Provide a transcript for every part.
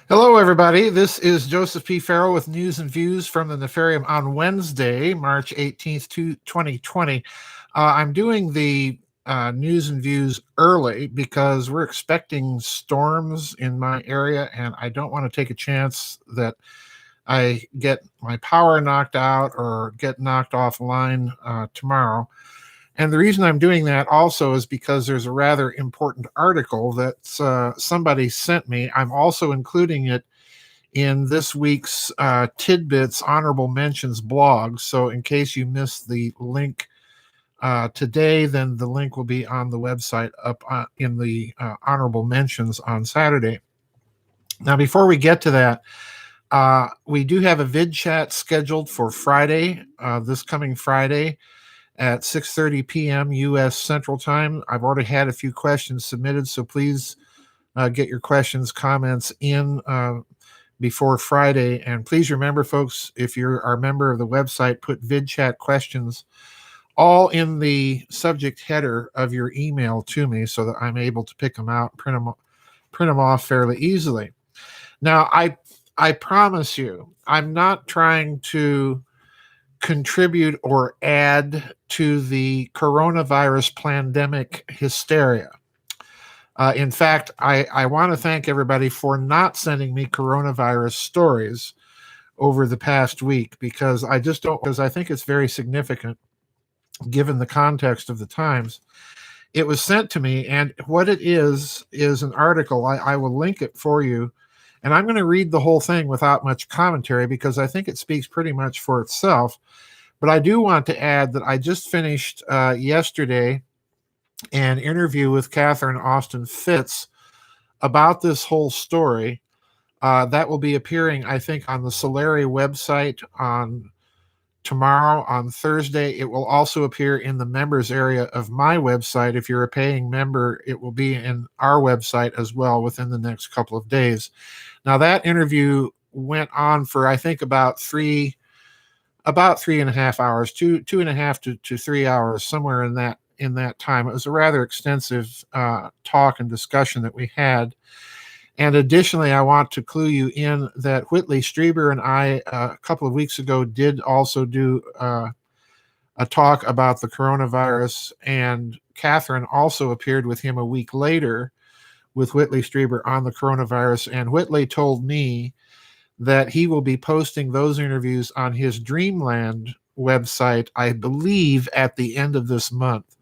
Hello, everybody. This is Joseph P. Farrell with news and views from the Nefarium on Wednesday, March 18th, 2020. I'm doing the news and views early because we're expecting storms in my area, and I don't want to take a chance that I get my power knocked out or get knocked offline tomorrow. And the reason I'm doing that also is because there's a rather important article that somebody sent me. I'm also including it in this week's Tidbits Honorable Mentions blog. So in case you missed the link today, then the link will be on the website up in the Honorable Mentions on Saturday. Now, before we get to that, we do have a vid chat scheduled for Friday, this coming Friday at 6:30 p.m. U.S. Central Time. I've already had a few questions submitted, so please get your questions, comments in before Friday. And please remember, folks, if you're a member of the website, put vid chat questions all in the subject header of your email to me so that I'm able to pick them out and print them off fairly easily. Now, I promise you, I'm not trying to contribute or add to the coronavirus pandemic hysteria. In fact, I want to thank everybody for not sending me coronavirus stories over the past week because I think it's very significant given the context of the times. It was sent to me, and what it is an article. I will link it for you, and I'm going to read the whole thing without much commentary because I think it speaks pretty much for itself. But I do want to add that I just finished yesterday an interview with Catherine Austin Fitz about this whole story. That will be appearing, I think, on the Solari website on tomorrow, on Thursday. It will also appear in the members area of my website. If you're a paying member, it will be in our website as well within the next couple of days. Now, that interview went on for, I think, about 3.5 hours, 2.5 to 3 hours, somewhere in that time. It was a rather extensive talk and discussion that we had. And additionally, I want to clue you in that Whitley Strieber and I, a couple of weeks ago, did also do a talk about the coronavirus, and Catherine also appeared with him a week later with Whitley Strieber on the coronavirus. And Whitley told me that he will be posting those interviews on his Dreamland website, I believe, at the end of this month.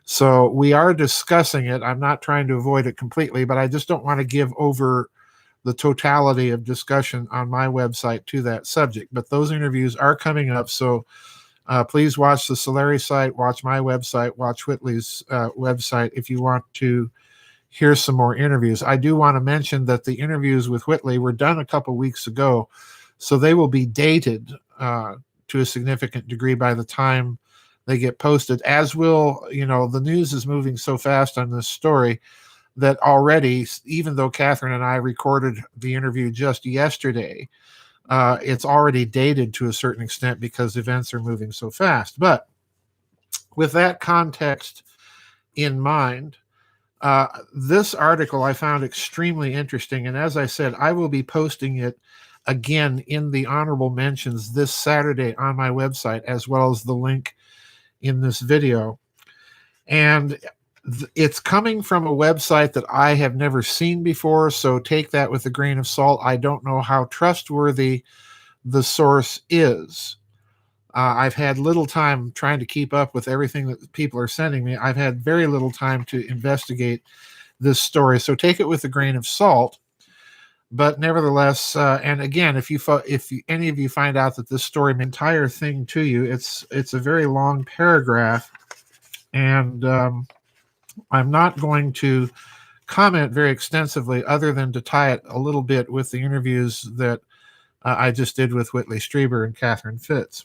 So we are discussing it. I'm not trying to avoid it completely, but I just don't want to give over the totality of discussion on my website to that subject. But those interviews are coming up. So please watch the Solari site, watch my website, watch Whitley's website if you want to hear some more interviews. I do want to mention that the interviews with Whitley were done a couple weeks ago, so they will be dated to a significant degree by the time they get posted, as will, the news is moving so fast on this story that already, even though Catherine and I recorded the interview just yesterday, it's already dated to a certain extent because events are moving so fast. But with that context in mind, this article I found extremely interesting. And as I said, I will be posting it again in the honorable mentions this Saturday on my website, as well as the link in this video. And it's coming from a website that I have never seen before, so take that with a grain of salt. I don't know how trustworthy the source is. I've had little time trying to keep up with everything that people are sending me. I've had very little time to investigate this story, so take it with a grain of salt. But nevertheless, and again, if any of you find out that this story, the entire thing to you, it's a very long paragraph, and I'm not going to comment very extensively other than to tie it a little bit with the interviews that I just did with Whitley Strieber and Catherine Fitz.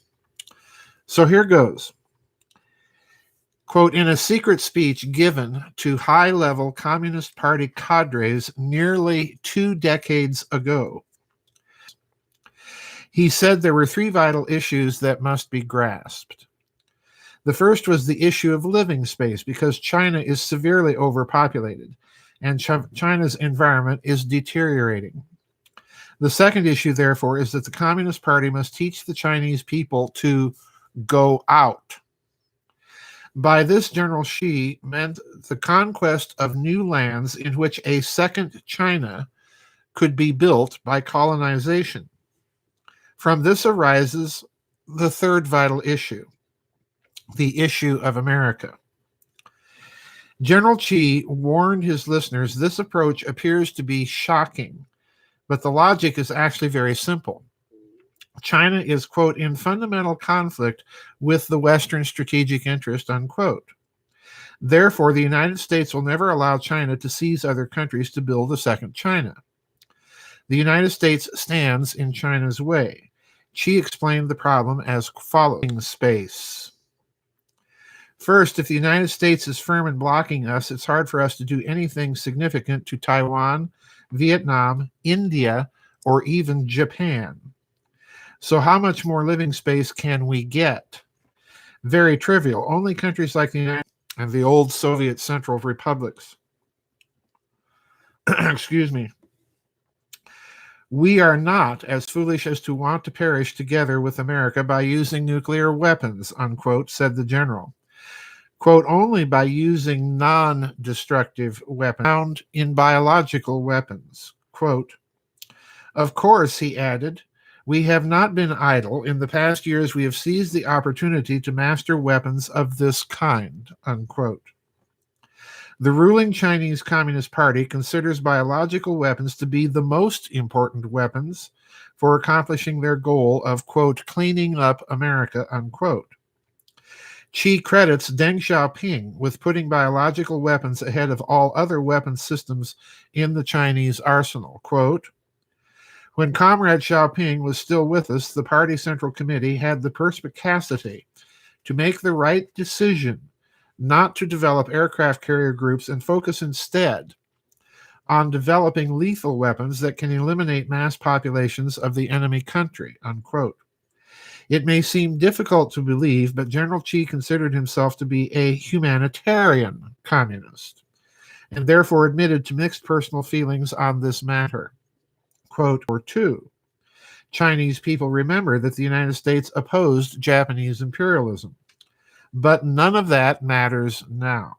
So here goes. Quote, in a secret speech given to high-level Communist Party cadres nearly 2 decades ago, he said there were 3 vital issues that must be grasped. The first was the issue of living space, because China is severely overpopulated, and China's environment is deteriorating. The second issue, therefore, is that the Communist Party must teach the Chinese people to go out. By this, General Xi meant the conquest of new lands in which a second China could be built by colonization. From this arises the third vital issue, the issue of America. General Xi warned his listeners this approach appears to be shocking, but the logic is actually very simple. China is, quote, in fundamental conflict with the Western strategic interest, unquote. Therefore, the United States will never allow China to seize other countries to build a second China. The United States stands in China's way. Xi explained the problem as follows: space. First, if the United States is firm in blocking us, it's hard for us to do anything significant to Taiwan, Vietnam, India, or even Japan. So how much more living space can we get? Very trivial. Only countries like the United States and the old Soviet Central Republics. Excuse me. We are not as foolish as to want to perish together with America by using nuclear weapons, unquote, said the general. Quote, only by using non-destructive weapons found in biological weapons. Quote, of course, he added, we have not been idle. In the past years, we have seized the opportunity to master weapons of this kind, unquote. The ruling Chinese Communist Party considers biological weapons to be the most important weapons for accomplishing their goal of, quote, cleaning up America, unquote. Xi credits Deng Xiaoping with putting biological weapons ahead of all other weapon systems in the Chinese arsenal. Quote, when Comrade Xiaoping was still with us, the party Central Committee had the perspicacity to make the right decision not to develop aircraft carrier groups and focus instead on developing lethal weapons that can eliminate mass populations of the enemy country, unquote. It may seem difficult to believe, but General Xi considered himself to be a humanitarian communist and therefore admitted to mixed personal feelings on this matter. Quote, or two, Chinese people remember that the United States opposed Japanese imperialism, but none of that matters now.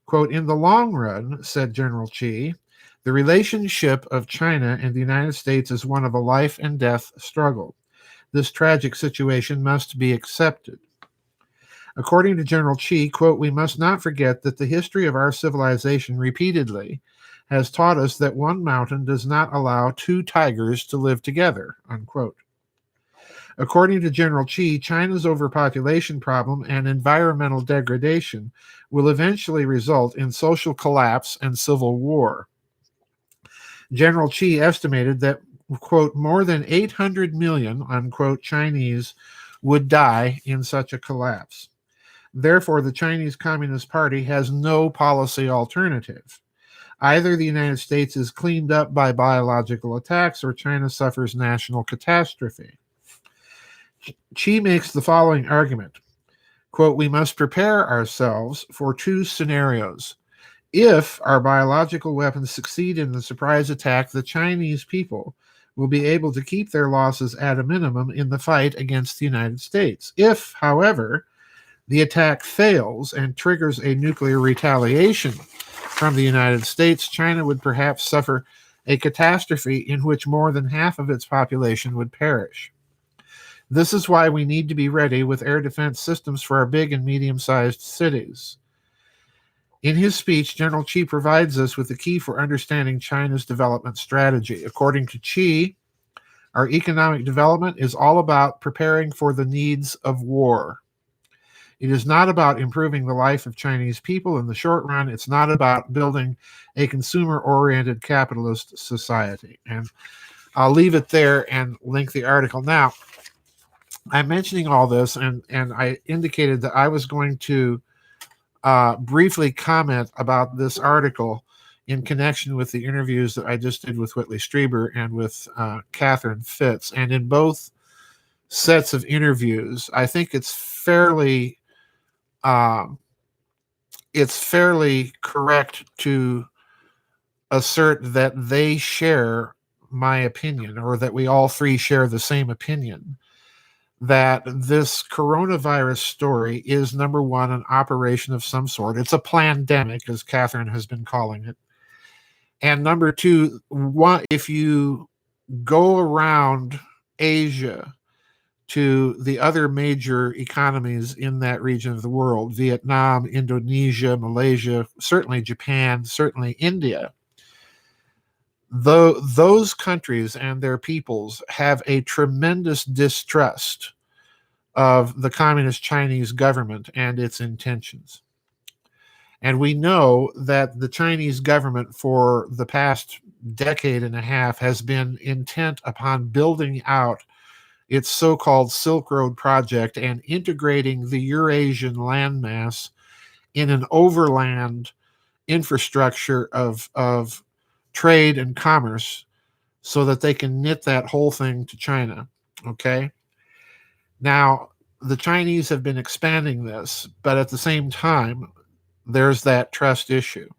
Quote, in the long run, said General Xi, the relationship of China and the United States is one of a life and death struggle. This tragic situation must be accepted. According to General Xi, quote, we must not forget that the history of our civilization repeatedly has taught us that one mountain does not allow two tigers to live together, unquote. According to General Xi, China's overpopulation problem and environmental degradation will eventually result in social collapse and civil war. General Xi estimated that, quote, more than 800 million, unquote, Chinese would die in such a collapse. Therefore, the Chinese Communist Party has no policy alternative. Either the United States is cleaned up by biological attacks or China suffers national catastrophe. Xi makes the following argument, quote, we must prepare ourselves for two scenarios. If our biological weapons succeed in the surprise attack, the Chinese people will be able to keep their losses at a minimum in the fight against the United States. If, however, the attack fails and triggers a nuclear retaliation from the United States, China would perhaps suffer a catastrophe in which more than half of its population would perish. This is why we need to be ready with air defense systems for our big and medium-sized cities. In his speech, General Xi provides us with the key for understanding China's development strategy. According to Xi, our economic development is all about preparing for the needs of war. It is not about improving the life of Chinese people in the short run. It's not about building a consumer-oriented capitalist society. And I'll leave it there and link the article. Now, I'm mentioning all this, and I indicated that I was going to briefly comment about this article in connection with the interviews that I just did with Whitley Strieber and with Catherine Fitz. And in both sets of interviews, I think it's fairly correct to assert that they share my opinion, or that we all three share the same opinion, that this coronavirus story is, number one, an operation of some sort. It's a plandemic, as Catherine has been calling it. And number two, if you go around Asia to the other major economies in that region of the world, Vietnam, Indonesia, Malaysia, certainly Japan, certainly India, those countries and their peoples have a tremendous distrust of the Communist Chinese government and its intentions. And we know that the Chinese government for the past decade and a half has been intent upon building out its so-called Silk Road project and integrating the Eurasian landmass in an overland infrastructure of trade and commerce so that they can knit that whole thing to China. Okay? Now, the Chinese have been expanding this, but at the same time, there's that trust issue.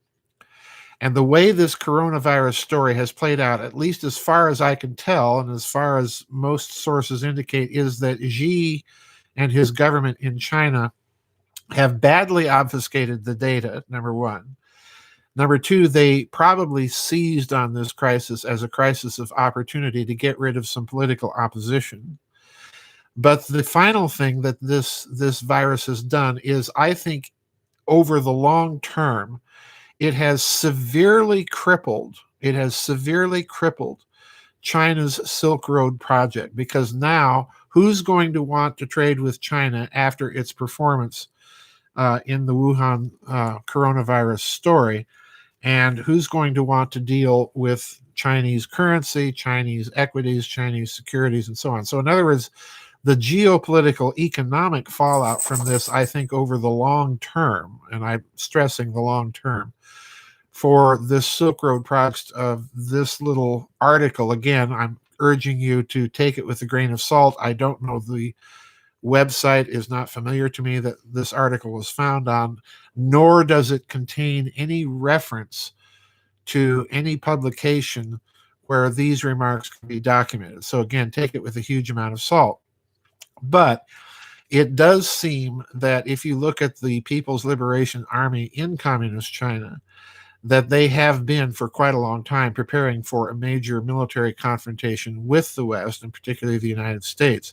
And the way this coronavirus story has played out, at least as far as I can tell, and as far as most sources indicate, is that Xi and his government in China have badly obfuscated the data, number one. Number two, they probably seized on this crisis as a crisis of opportunity to get rid of some political opposition. But the final thing that this virus has done is, I think, over the long term, it has severely crippled China's Silk Road project, because now who's going to want to trade with China after its performance in the Wuhan coronavirus story? And who's going to want to deal with Chinese currency, Chinese equities, Chinese securities, and so on? So in other words, the geopolitical economic fallout from this, I think, over the long term, and I'm stressing the long term, for this Silk Road project of this little article, again, I'm urging you to take it with a grain of salt. I don't know, the website is not familiar to me that this article was found on, nor does it contain any reference to any publication where these remarks can be documented. So again, take it with a huge amount of salt. But it does seem that if you look at the People's Liberation Army in Communist China, that they have been for quite a long time preparing for a major military confrontation with the West, and particularly the United States.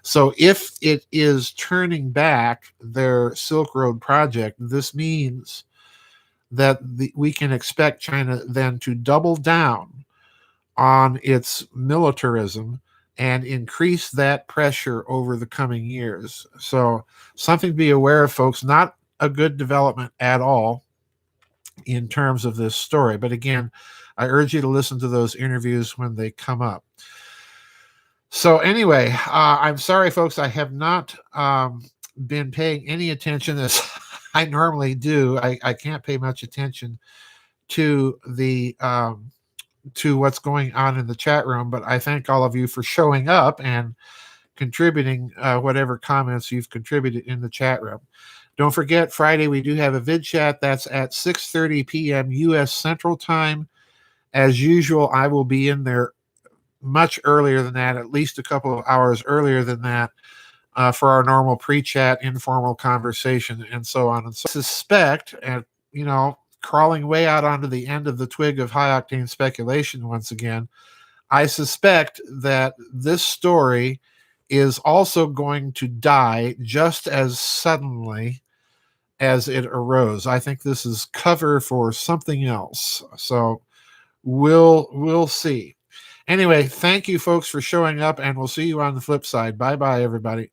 So if it is turning back their Silk Road project, this means that we can expect China then to double down on its militarism and increase that pressure over the coming years. So something to be aware of, folks. Not a good development at all in terms of this story. But again, I urge you to listen to those interviews when they come up. So anyway, I'm sorry, folks, I have not been paying any attention as I normally do. I can't pay much attention to the to what's going on in the chat room, but I thank all of you for showing up and contributing whatever comments you've contributed in the chat room. Don't forget, Friday we do have a vid chat. That's at 6:30 p.m. U.S. Central Time. As usual, I will be in there much earlier than that, at least a couple of hours earlier than that, for our normal pre-chat, informal conversation, and so on and so on. I suspect, and crawling way out onto the end of the twig of high-octane speculation once again, I suspect that this story is also going to die just as suddenly as it arose. I think this is cover for something else. So we'll see. Anyway, thank you folks for showing up, and we'll see you on the flip side. Bye-bye, everybody.